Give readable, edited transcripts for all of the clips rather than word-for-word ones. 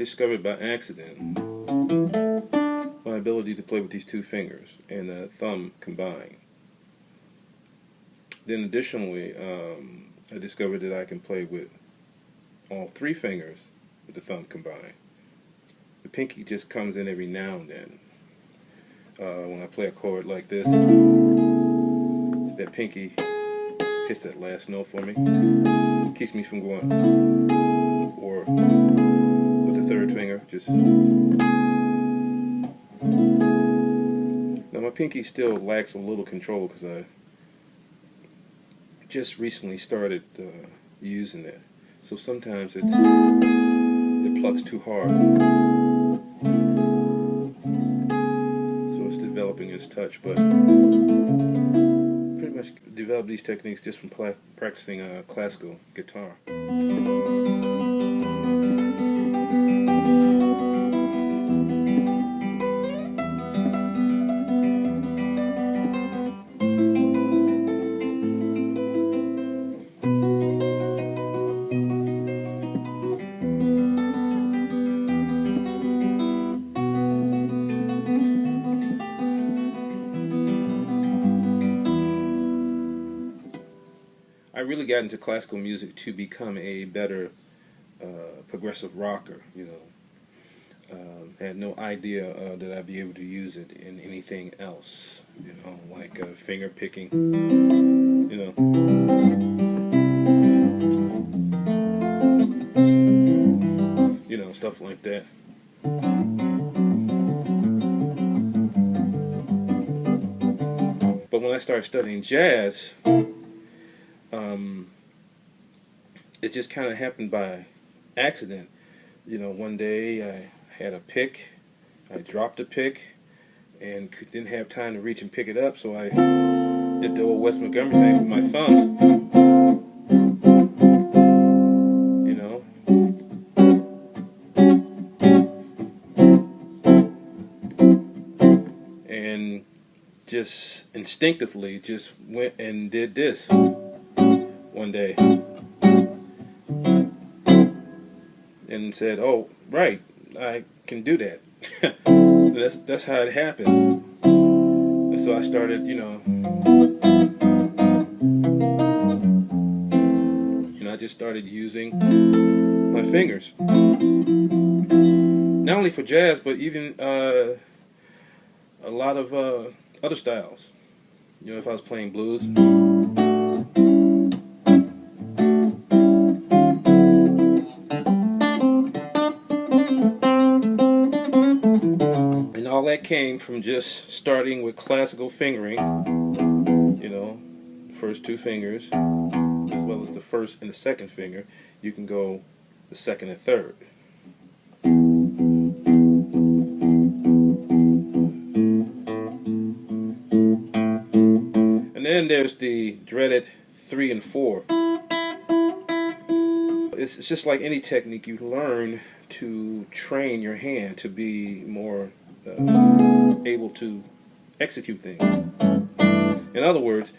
discovered by accident my ability to play with these two fingers and the thumb combined. Then additionally, I discovered that I can play with all three fingers with the thumb combined. The pinky just comes in every now and then. When I play a chord like this, that pinky hits that last note for me, keeps me from going, or with the third finger, just. Now my pinky still lacks a little control because I just recently started using it, so sometimes it plucks too hard, so it's developing its touch. But pretty much developed these techniques just from practicing classical guitar. I really got into classical music to become a better progressive rocker, you know. Had no idea that I'd be able to use it in anything else, you know, like finger picking, you know. You know, stuff like that. But when I started studying jazz, it just kind of happened by accident. You know, one day I had a pick, I dropped a pick, and didn't have time to reach and pick it up, so I did the old Wes Montgomery thing with my thumb. You know. And just instinctively just went and did this one day. And said, "Oh, right, I can do that." That's how it happened. And so I started, you know, I just started using my fingers, not only for jazz, but even a lot of other styles. You know, if I was playing blues. All that came from just starting with classical fingering, you know, first two fingers, as well as the first and the second finger. You can go the second and third. And then there's the dreaded 3 and 4. It's just like any technique you learn to train your hand to be more able to execute things. In other words,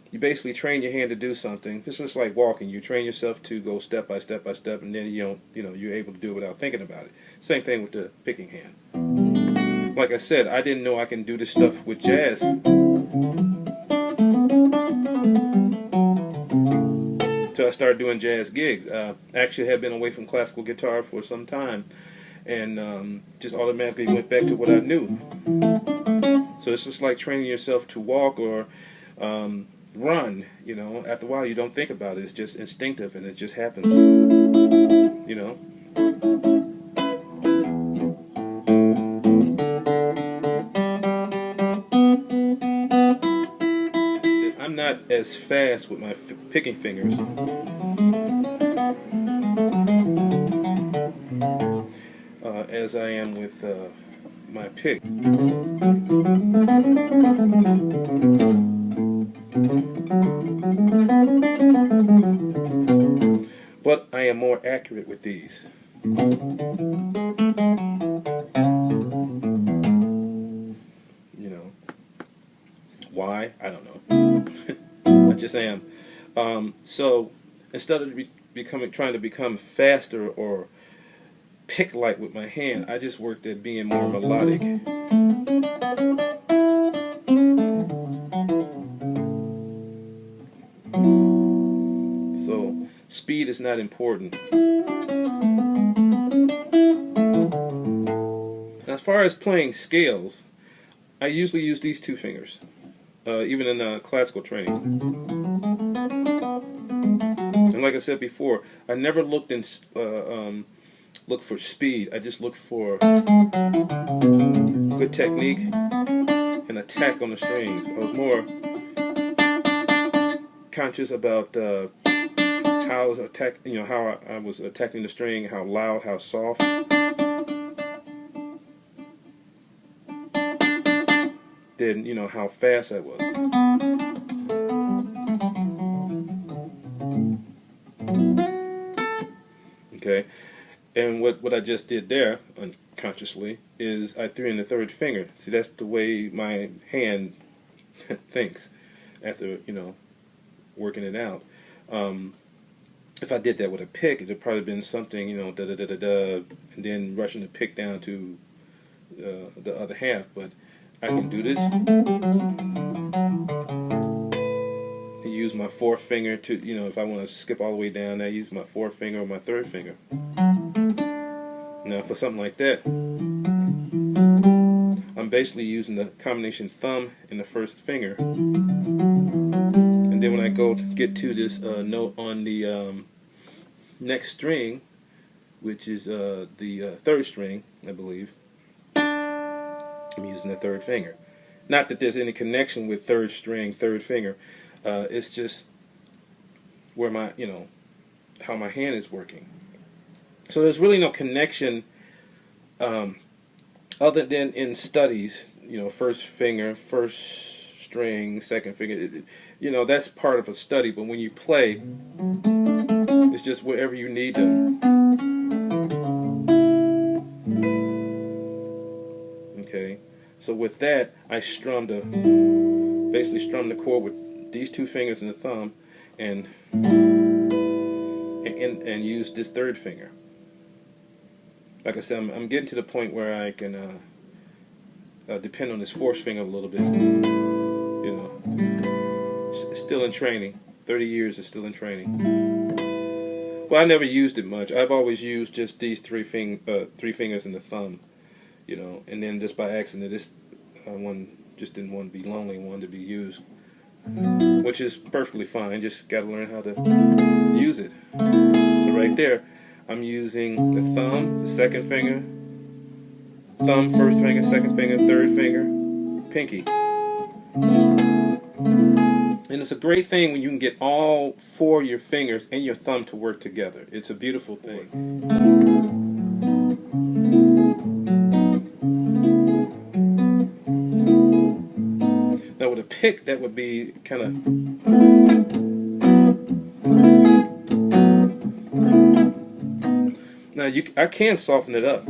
you basically train your hand to do something. It's just like walking. You train yourself to go step by step by step, and then you're able to do it without thinking about it. Same thing with the picking hand. Like I said, I didn't know I can do this stuff with jazz until I started doing jazz gigs. I actually had been away from classical guitar for some time, and just automatically went back to what I knew. So it's just like training yourself to walk or run, you know. After a while you don't think about it, it's just instinctive and it just happens, you know. I'm not as fast with my picking fingers as I am with my pick. But I am more accurate with these. You know. Why? I don't know. I just am. So instead of trying to become faster or pick light with my hand. I just worked at being more melodic. So speed is not important. Now, as far as playing scales, I usually use these two fingers, even in classical training. And like I said before, I never looked look for speed. I just look for good technique and attack on the strings. I was more conscious about how I was how I was attacking the string, how loud, how soft. Than how fast I was. Okay. And what I just did there, unconsciously, is I threw in the third finger. See, that's the way my hand thinks after, working it out. If I did that with a pick, it would probably been something, da-da-da-da-da, and then rushing the pick down to the other half. But I can do this and use my fourth finger to, if I want to skip all the way down, I use my fourth finger or my third finger. Now, for something like that, I'm basically using the combination thumb and the first finger. And then when I go to get to this note on the next string, which is the third string, I believe, I'm using the third finger. Not that there's any connection with third string, third finger. It's just where my, how my hand is working. So there's really no connection other than in studies, first finger, first string, second finger. That's part of a study. But when you play, it's just wherever you need them. Okay. So with that, I basically strum the chord with these two fingers and the thumb, and use this third finger. Like I said, I'm getting to the point where I can depend on this fourth finger a little bit. It's still in training. 30 years is still in training. Well, I never used it much. I've always used just these three fingers and the thumb. And then just by accident, this one just didn't want to be lonely, wanted to be used, which is perfectly fine. Just got to learn how to use it. So right there, I'm using the thumb, the second finger, thumb, first finger, second finger, third finger, pinky. And it's a great thing when you can get all four of your fingers and your thumb to work together. It's a beautiful thing. Now with a pick, that would be kind of... Now I can soften it up.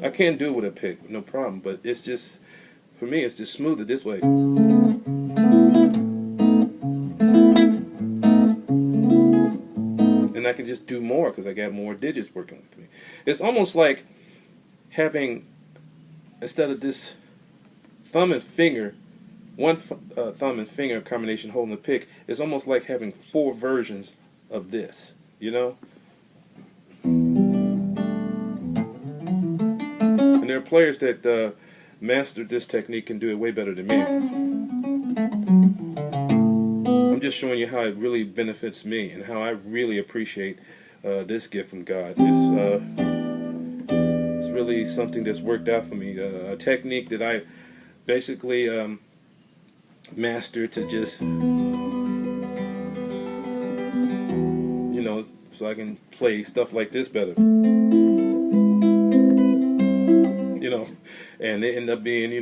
I can do it with a pick, no problem. But it's just, for me, it's just smoother this way. And I can just do more because I got more digits working with me. It's almost like having, instead of this thumb and finger, one thumb and finger combination holding the pick, it's almost like having four versions of this, And there are players that mastered this technique and do it way better than me. I'm just showing you how it really benefits me and how I really appreciate this gift from God. It's really something that's worked out for me. A technique that I basically mastered to just, so I can play stuff like this better. And they end up being,